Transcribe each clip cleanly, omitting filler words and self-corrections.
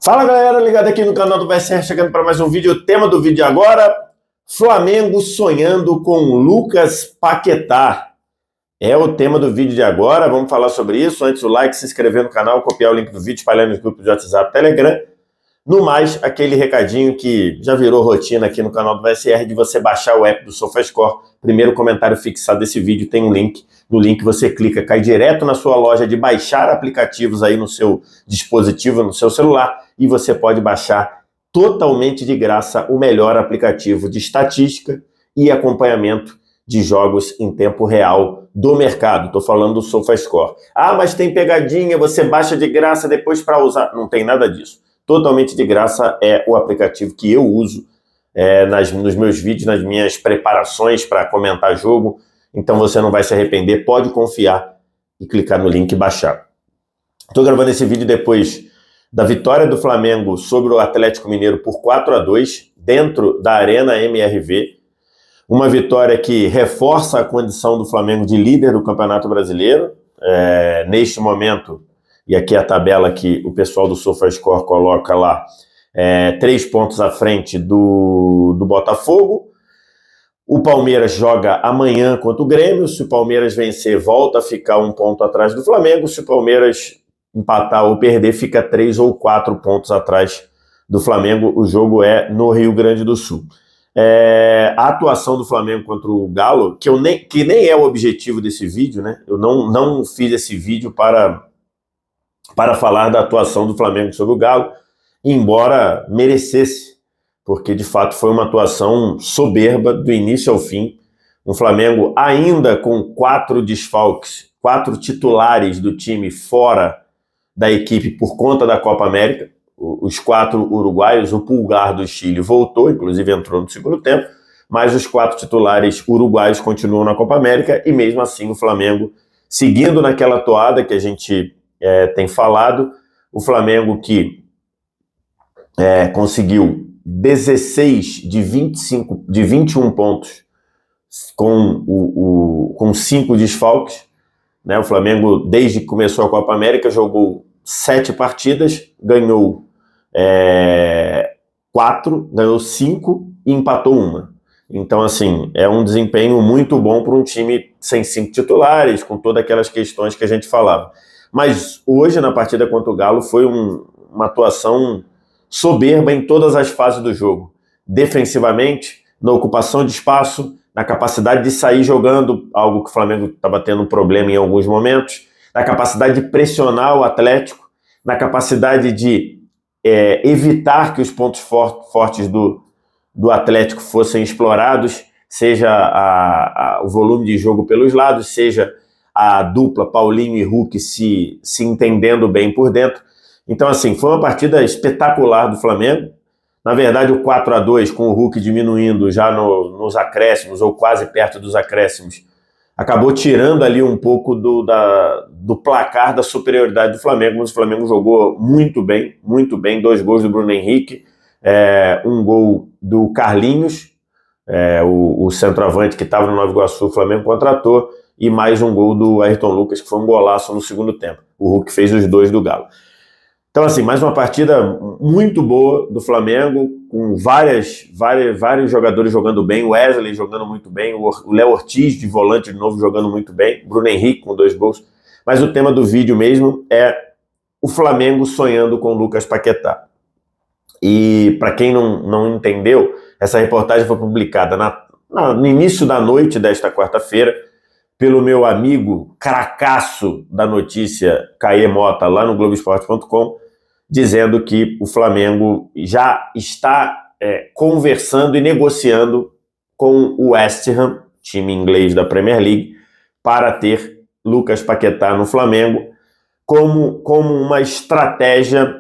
Fala galera, ligado aqui no canal do VSR, chegando para mais um vídeo. O tema do vídeo agora: Flamengo sonhando com Lucas Paquetá. É o tema do vídeo de agora, vamos falar sobre isso. Antes o like, se inscrever no canal, copiar o link do vídeo, espalhar nos grupos de WhatsApp, Telegram. No mais, aquele recadinho que já virou rotina aqui no canal do VSR de você baixar o app do SofaScore. Primeiro comentário fixado desse vídeo tem um link. No link você clica, cai direto na sua loja de baixar aplicativos aí no seu dispositivo, no seu celular, e você pode baixar totalmente de graça o melhor aplicativo de estatística e acompanhamento de jogos em tempo real do mercado. Estou falando do SofaScore. Ah, mas tem pegadinha, você baixa de graça depois para usar. Não tem nada disso. Totalmente de graça é o aplicativo que eu uso nos meus vídeos, nas minhas preparações para comentar jogo. Então você não vai se arrepender, pode confiar e clicar no link e baixar. Estou gravando esse vídeo depois da vitória do Flamengo sobre o Atlético Mineiro por 4-2 dentro da Arena MRV. Uma vitória que reforça a condição do Flamengo de líder do Campeonato Brasileiro. Neste momento, e aqui a tabela que o pessoal do SofaScore coloca lá, 3 pontos à frente do Botafogo. O Palmeiras joga amanhã contra o Grêmio. Se o Palmeiras vencer, volta a ficar 1 ponto atrás do Flamengo. Se o Palmeiras empatar ou perder, fica 3 ou 4 pontos atrás do Flamengo. O jogo é no Rio Grande do Sul. A atuação do Flamengo contra o Galo, que nem é o objetivo desse vídeo, né? Eu não fiz esse vídeo para falar da atuação do Flamengo sobre o Galo, embora merecesse, porque de fato foi uma atuação soberba do início ao fim. Um Flamengo ainda com 4 desfalques, 4 titulares do time fora da equipe por conta da Copa América. Os 4 uruguaios, o Pulgar do Chile voltou, inclusive entrou no segundo tempo, mas os 4 titulares uruguaios continuam na Copa América, e mesmo assim o Flamengo, seguindo naquela toada que a gente tem falado, o Flamengo que conseguiu 16 de 21 pontos com 5 desfalques, né? O Flamengo, desde que começou a Copa América, jogou 7 partidas, ganhou 4, ganhou 5 e empatou 1. Então, assim, é um desempenho muito bom para um time sem 5 titulares, com todas aquelas questões que a gente falava. Mas hoje, na partida contra o Galo, foi uma atuação soberba em todas as fases do jogo. Defensivamente, na ocupação de espaço, na capacidade de sair jogando, algo que o Flamengo estava tendo um problema em alguns momentos, na capacidade de pressionar o Atlético, na capacidade de evitar que os pontos fortes do Atlético fossem explorados, seja o volume de jogo pelos lados, seja a dupla Paulinho e Hulk se entendendo bem por dentro. Então, assim, foi uma partida espetacular do Flamengo. Na verdade, o 4-2, com o Hulk diminuindo já nos acréscimos, ou quase perto dos acréscimos, acabou tirando ali um pouco do placar da superioridade do Flamengo, mas o Flamengo jogou muito bem, 2 gols do Bruno Henrique, 1 gol do Carlinhos, o centroavante que estava no Nova Iguaçu, o Flamengo contratou, e mais 1 gol do Ayrton Lucas, que foi um golaço no segundo tempo. O Hulk fez os 2 do Galo. Então, assim, mais uma partida muito boa do Flamengo, com vários jogadores jogando bem, o Wesley jogando muito bem, o Léo Ortiz de volante de novo jogando muito bem, Bruno Henrique com 2 gols. Mas o tema do vídeo mesmo é o Flamengo sonhando com o Lucas Paquetá. E para quem não entendeu, essa reportagem foi publicada no início da noite desta quarta-feira, pelo meu amigo cracaço da notícia, Caê Mota, lá no Globoesporte.com, dizendo que o Flamengo já está conversando e negociando com o West Ham, time inglês da Premier League, para ter Lucas Paquetá no Flamengo, como uma estratégia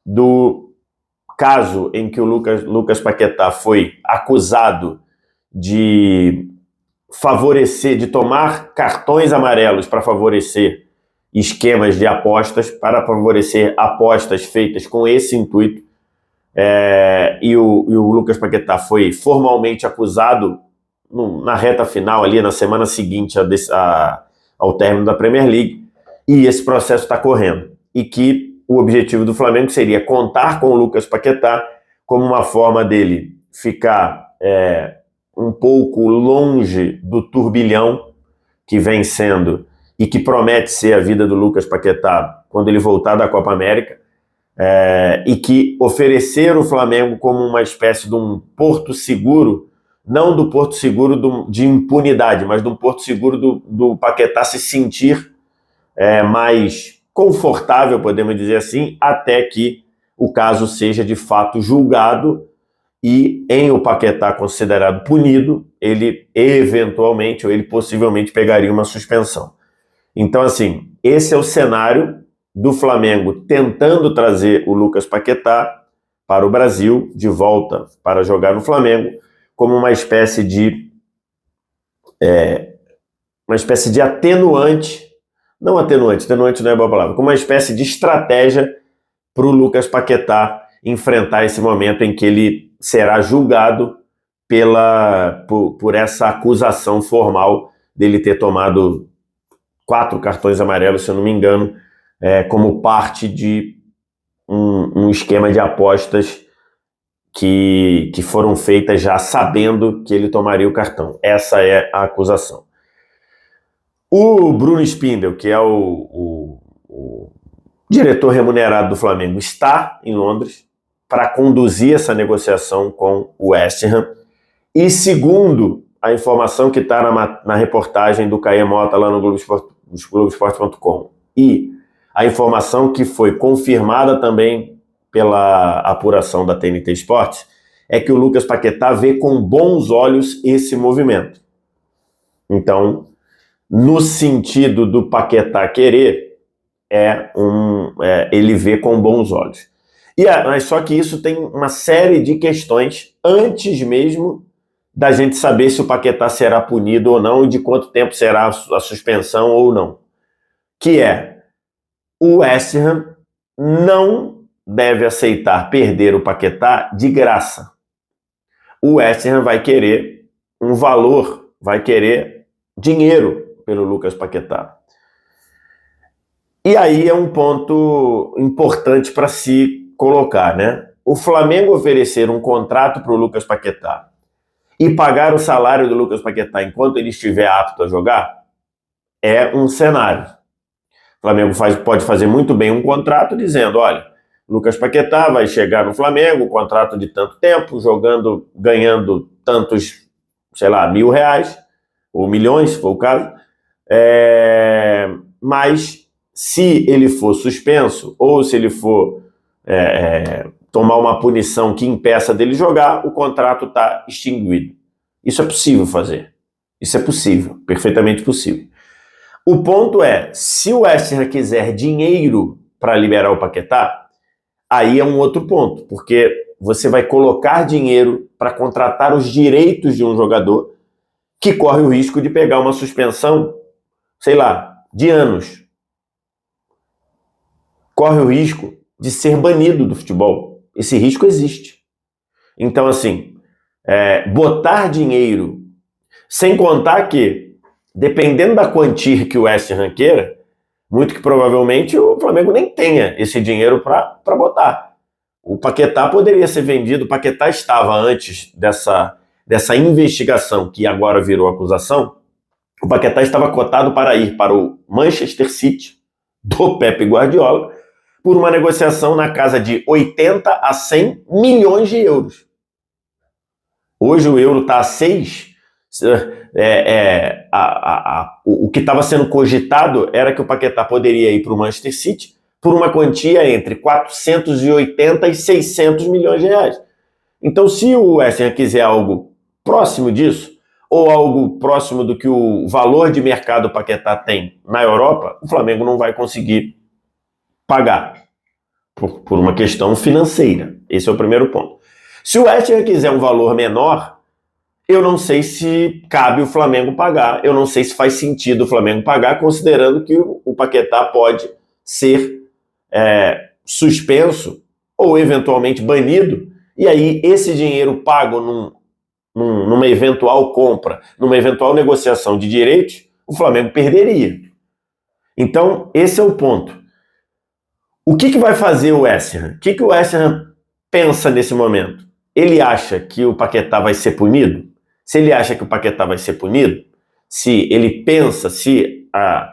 do caso em que o Lucas Paquetá foi acusado de tomar cartões amarelos para favorecer esquemas de apostas, para favorecer apostas feitas com esse intuito. E o Lucas Paquetá foi formalmente acusado na reta final, ali na semana seguinte ao término da Premier League, e esse processo está correndo. E que o objetivo do Flamengo seria contar com o Lucas Paquetá como uma forma dele ficar um pouco longe do turbilhão que vem sendo e que promete ser a vida do Lucas Paquetá quando ele voltar da Copa América, e que oferecer o Flamengo como uma espécie de um porto seguro, não do porto seguro de impunidade, mas de um porto seguro do Paquetá se sentir mais confortável, podemos dizer assim, até que o caso seja de fato julgado e em o Paquetá considerado punido, ele eventualmente ou ele possivelmente pegaria uma suspensão. Então, assim, esse é o cenário do Flamengo tentando trazer o Lucas Paquetá para o Brasil, de volta para jogar no Flamengo, como uma espécie de atenuante, não atenuante não é a boa palavra, como uma espécie de estratégia para o Lucas Paquetá enfrentar esse momento em que ele será julgado por essa acusação formal dele ter tomado 4 cartões amarelos, se eu não me engano, como parte de um esquema de apostas que foram feitas já sabendo que ele tomaria o cartão. Essa é a acusação. O Bruno Spindel, que é o diretor remunerado do Flamengo, está em Londres para conduzir essa negociação com o West Ham. E segundo a informação que está na reportagem do Caê Mota lá no Globoesporte.com e a informação que foi confirmada também pela apuração da TNT Esportes, é que o Lucas Paquetá vê com bons olhos esse movimento. Então, no sentido do Paquetá querer, ele vê com bons olhos. Mas só que isso tem uma série de questões antes mesmo da gente saber se o Paquetá será punido ou não e de quanto tempo será a suspensão ou não. Que o West Ham não deve aceitar perder o Paquetá de graça. O West Ham vai querer um valor, vai querer dinheiro pelo Lucas Paquetá. E aí é um ponto importante para se colocar, né? O Flamengo oferecer um contrato para o Lucas Paquetá e pagar o salário do Lucas Paquetá enquanto ele estiver apto a jogar é um cenário. O Flamengo pode fazer muito bem um contrato dizendo, olha, Lucas Paquetá vai chegar no Flamengo, contrato de tanto tempo, jogando, ganhando tantos, sei lá, R$1.000 ou milhões, se for o caso, mas se ele for suspenso ou se ele for tomar uma punição que impeça dele jogar, o contrato está extinguido. Isso é possível fazer. Isso é possível, perfeitamente possível. O ponto é, se o West Ham quiser dinheiro para liberar o Paquetá, aí é um outro ponto, porque você vai colocar dinheiro para contratar os direitos de um jogador que corre o risco de pegar uma suspensão, sei lá, de anos. Corre o risco de ser banido do futebol. Esse risco existe. Então, assim, botar dinheiro, sem contar que, dependendo da quantia que o West Ham queira, muito que provavelmente o Flamengo nem tenha esse dinheiro para botar. O Paquetá poderia ser vendido, o Paquetá estava antes dessa investigação que agora virou acusação, o Paquetá estava cotado para ir para o Manchester City, do Pep Guardiola, por uma negociação na casa de 80 a 100 milhões de euros. Hoje o euro está a 6. O que estava sendo cogitado era que o Paquetá poderia ir para o Manchester City por uma quantia entre 480 e 600 milhões de reais. Então, se o West Ham quiser algo próximo disso, ou algo próximo do que o valor de mercado do Paquetá tem na Europa, o Flamengo não vai conseguir pagar por uma questão financeira. Esse é o primeiro ponto. Se o West Ham quiser um valor menor, eu não sei se cabe o Flamengo pagar, eu não sei se faz sentido o Flamengo pagar, considerando que o Paquetá pode ser suspenso ou eventualmente banido, e aí esse dinheiro pago numa eventual compra, numa eventual negociação de direitos, o Flamengo perderia. Então, esse é o ponto. O que vai fazer o West Ham? O que o West Ham pensa nesse momento? Ele acha que o Paquetá vai ser punido? Se ele acha que o Paquetá vai ser punido, se ele pensa, se a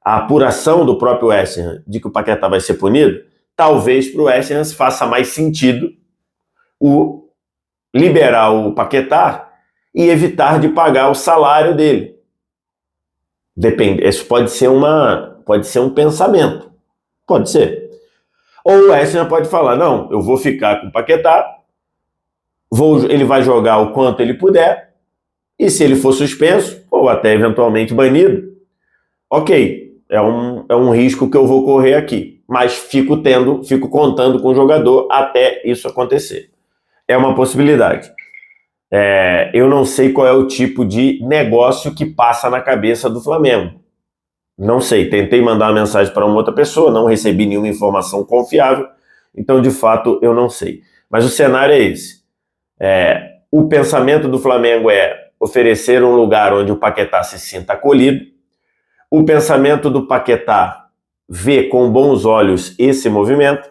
apuração do próprio West Ham de que o Paquetá vai ser punido, talvez para o West Ham faça mais sentido o liberar o Paquetá e evitar de pagar o salário dele. Depende, isso pode ser um pensamento, pode ser. Ou o West Ham pode falar, não, eu vou ficar com o Paquetá, ele vai jogar o quanto ele puder, e se ele for suspenso, ou até eventualmente banido, ok, é um risco que eu vou correr aqui, mas fico contando com o jogador até isso acontecer. É uma possibilidade. Eu não sei qual é o tipo de negócio que passa na cabeça do Flamengo. Não sei, tentei mandar uma mensagem para uma outra pessoa, não recebi nenhuma informação confiável, então de fato eu não sei. Mas o cenário é esse. O pensamento do Flamengo é oferecer um lugar onde o Paquetá se sinta acolhido. O pensamento do Paquetá vê com bons olhos esse movimento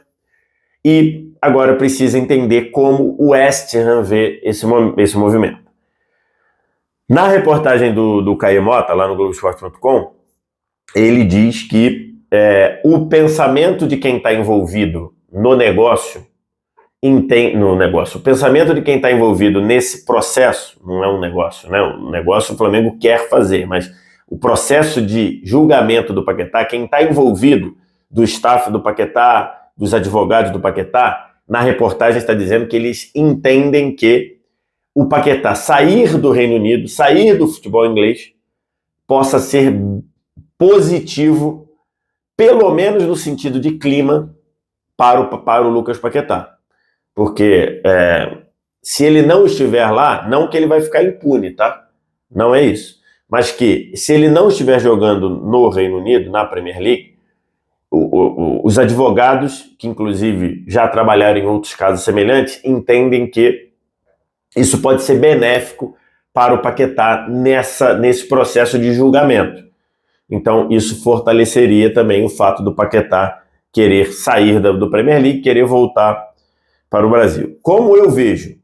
e agora precisa entender como o West Ham vê esse movimento. Na reportagem do Caê Mota, lá no Globoesporte.com, ele diz que o pensamento de quem está envolvido no negócio, o pensamento de quem está envolvido nesse processo, não é um negócio, né? O negócio o Flamengo quer fazer, mas o processo de julgamento do Paquetá, quem está envolvido do staff do Paquetá, dos advogados do Paquetá, na reportagem está dizendo que eles entendem que o Paquetá sair do Reino Unido, sair do futebol inglês, possa ser positivo, pelo menos no sentido de clima, para o Lucas Paquetá. Porque se ele não estiver lá, não que ele vai ficar impune, tá? Não é isso. Mas que se ele não estiver jogando no Reino Unido, na Premier League, os advogados, que inclusive já trabalharam em outros casos semelhantes, entendem que isso pode ser benéfico para o Paquetá nesse processo de julgamento. Então, isso fortaleceria também o fato do Paquetá querer sair do Premier League, querer voltar para o Brasil. Como eu vejo?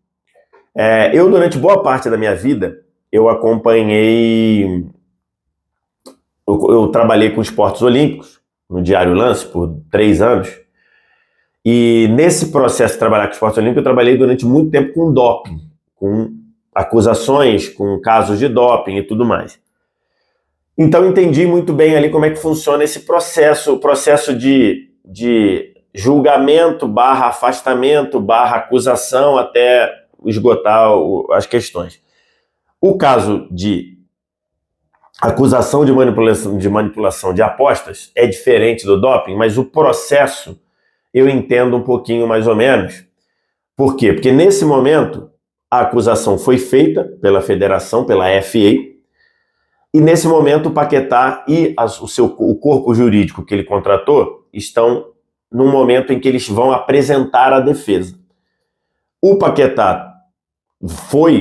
Eu, durante boa parte da minha vida, eu acompanhei... Eu trabalhei com esportes olímpicos, no Diário Lance, por 3 anos. E nesse processo de trabalhar com esportes olímpicos, eu trabalhei durante muito tempo com doping, com acusações, com casos de doping e tudo mais. Então entendi muito bem ali como é que funciona esse processo, o processo de julgamento / afastamento / acusação até esgotar as questões. O caso de acusação de manipulação de apostas é diferente do doping, mas o processo eu entendo um pouquinho mais ou menos. Por quê? Porque nesse momento a acusação foi feita pela federação, pela FA, e nesse momento o Paquetá e o corpo jurídico que ele contratou estão num momento em que eles vão apresentar a defesa. O Paquetá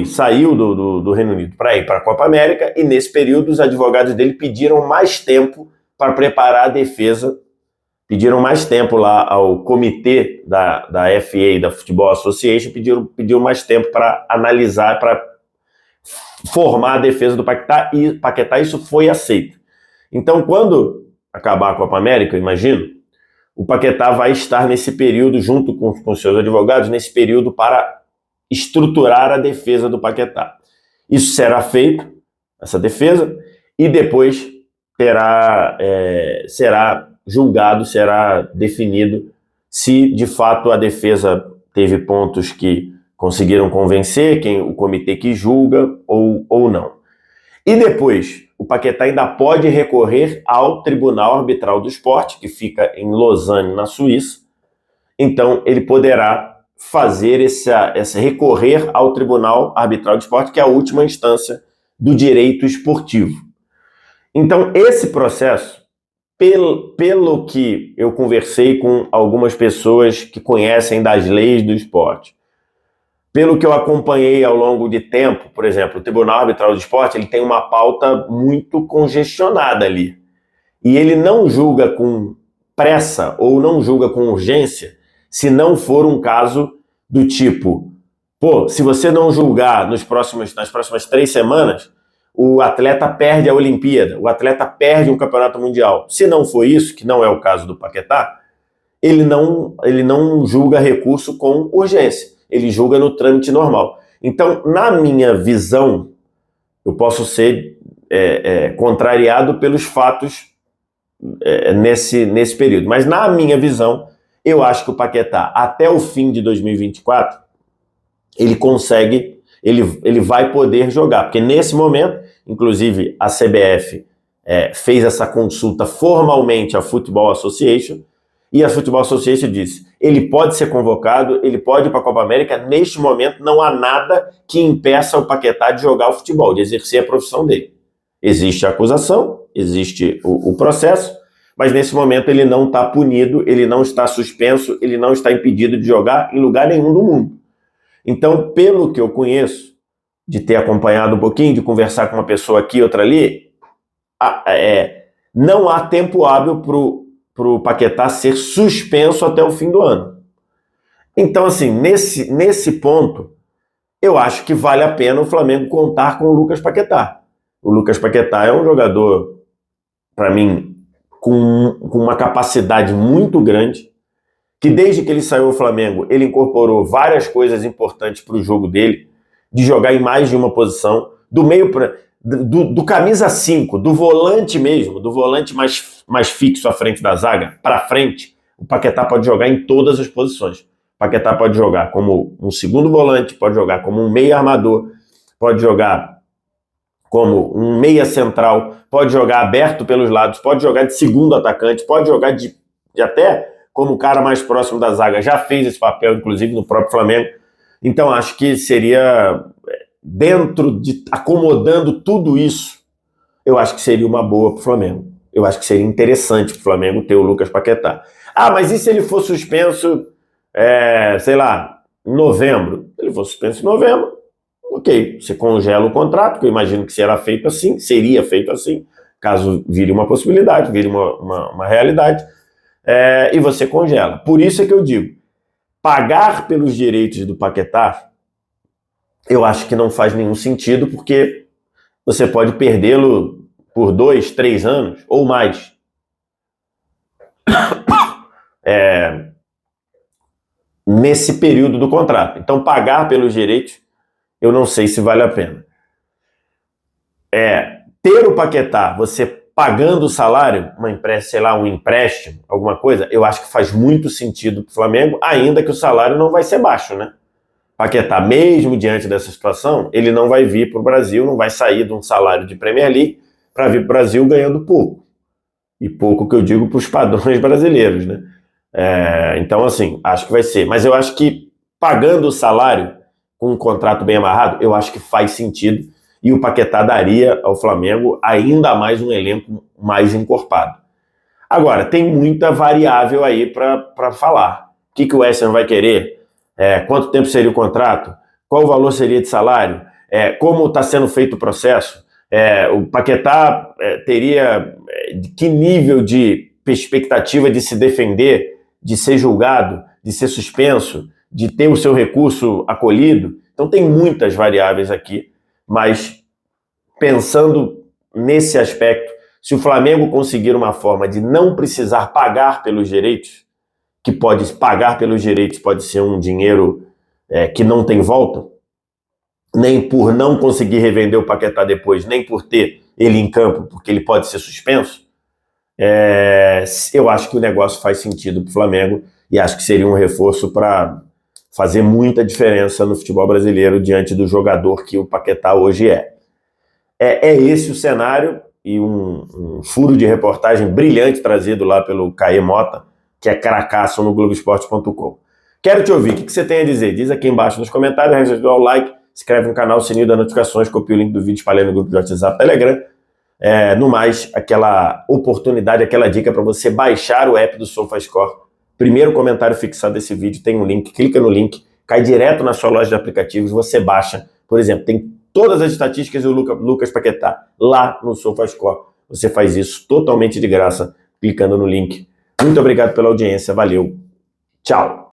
saiu do Reino Unido para ir para a Copa América e nesse período os advogados dele pediram mais tempo para preparar a defesa, pediram mais tempo lá ao comitê da FA, da Football Association, pediram mais tempo para analisar, para formar a defesa do Paquetá, e Paquetá isso foi aceito. Então, quando acabar a Copa América, eu imagino, o Paquetá vai estar nesse período, junto com seus advogados, nesse período para estruturar a defesa do Paquetá. Isso será feito, essa defesa, e depois será julgado, será definido se de fato a defesa teve pontos que conseguiram convencer o comitê que julga ou não. E depois, o Paquetá ainda pode recorrer ao Tribunal Arbitral do Esporte, que fica em Lausanne, na Suíça. Então, ele poderá fazer recorrer ao Tribunal Arbitral do Esporte, que é a última instância do direito esportivo. Então, esse processo, pelo que eu conversei com algumas pessoas que conhecem das leis do esporte, pelo que eu acompanhei ao longo de tempo, por exemplo, o Tribunal Arbitral do Esporte, ele tem uma pauta muito congestionada ali. E ele não julga com pressa ou não julga com urgência se não for um caso do tipo, pô, se você não julgar nas próximas 3 semanas, o atleta perde a Olimpíada, o atleta perde um campeonato mundial. Se não for isso, que não é o caso do Paquetá, ele não julga recurso com urgência, ele julga no trâmite normal. Então, na minha visão, eu posso ser contrariado pelos fatos nesse período, mas na minha visão, eu acho que o Paquetá, até o fim de 2024, ele vai poder jogar, porque nesse momento, inclusive a CBF fez essa consulta formalmente à Football Association, e a Football Association disse, ele pode ser convocado, ele pode ir para a Copa América, neste momento não há nada que impeça o Paquetá de jogar o futebol, de exercer a profissão dele. Existe a acusação, existe o processo, mas nesse momento ele não está punido, ele não está suspenso, ele não está impedido de jogar em lugar nenhum do mundo. Então, pelo que eu conheço, de ter acompanhado um pouquinho, de conversar com uma pessoa aqui, outra ali, não há tempo hábil para o Paquetá ser suspenso até o fim do ano. Então, assim, nesse ponto, eu acho que vale a pena o Flamengo contar com o Lucas Paquetá. O Lucas Paquetá é um jogador, para mim, com uma capacidade muito grande, que desde que ele saiu do Flamengo, ele incorporou várias coisas importantes para o jogo dele, de jogar em mais de uma posição, do meio do camisa 5, do volante mesmo, do volante mais fixo à frente da zaga, para frente, o Paquetá pode jogar em todas as posições. O Paquetá pode jogar como um segundo volante, pode jogar como um meia armador, pode jogar como um meia central, pode jogar aberto pelos lados, pode jogar de segundo atacante, pode jogar de até como o cara mais próximo da zaga, já fez esse papel, inclusive, no próprio Flamengo. Então, acho que seria, dentro de, acomodando tudo isso, eu acho que seria uma boa para o Flamengo. Eu acho que seria interessante para o Flamengo ter o Lucas Paquetá. Ah, mas e se ele for suspenso, sei lá, em novembro? Se ele for suspenso em novembro, ok, você congela o contrato, que eu imagino que seria feito assim, caso vire uma possibilidade, vire uma realidade, e você congela. Por isso é que eu digo, pagar pelos direitos do Paquetá, eu acho que não faz nenhum sentido, porque você pode perdê-lo por 2, 3 anos ou mais. Nesse período do contrato. Então, pagar pelos direitos, eu não sei se vale a pena. Ter o Paquetá, você pagando o salário, um empréstimo, alguma coisa, eu acho que faz muito sentido para o Flamengo, ainda que o salário não vai ser baixo, né? Paquetá, mesmo diante dessa situação, ele não vai vir para o Brasil, não vai sair de um salário de Premier League para vir para o Brasil ganhando pouco. E pouco que eu digo para os padrões brasileiros, né? Então, assim, acho que vai ser. Mas eu acho que pagando o salário com um contrato bem amarrado, eu acho que faz sentido. E o Paquetá daria ao Flamengo ainda mais um elenco mais encorpado. Agora, tem muita variável aí para falar. O que o West Ham vai querer? Quanto tempo seria o contrato? Qual o valor seria de salário? Como está sendo feito o processo? O Paquetá teria que nível de expectativa de se defender, de ser julgado, de ser suspenso, de ter o seu recurso acolhido? Então tem muitas variáveis aqui, mas pensando nesse aspecto, se o Flamengo conseguir uma forma de não precisar pagar pelos direitos, que pode pagar pelos direitos pode ser um dinheiro que não tem volta, nem por não conseguir revender o Paquetá depois, nem por ter ele em campo, porque ele pode ser suspenso, eu acho que o negócio faz sentido para o Flamengo e acho que seria um reforço para fazer muita diferença no futebol brasileiro diante do jogador que o Paquetá hoje é. É esse o cenário e um furo de reportagem brilhante trazido lá pelo Caê Mota, que é cracaço no Globoesporte.com. Quero te ouvir, o que você tem a dizer? Diz aqui embaixo nos comentários, registra o like, se inscreve no canal, sininho das notificações, copia o link do vídeo, espalha no grupo de WhatsApp, Telegram. No mais, aquela oportunidade, aquela dica para você baixar o app do SofaScore. Primeiro comentário fixado desse vídeo tem um link, clica no link, cai direto na sua loja de aplicativos, você baixa. Por exemplo, tem todas as estatísticas do Lucas Paquetá lá no SofaScore. Você faz isso totalmente de graça, clicando no link Muito obrigado pela audiência, valeu, tchau!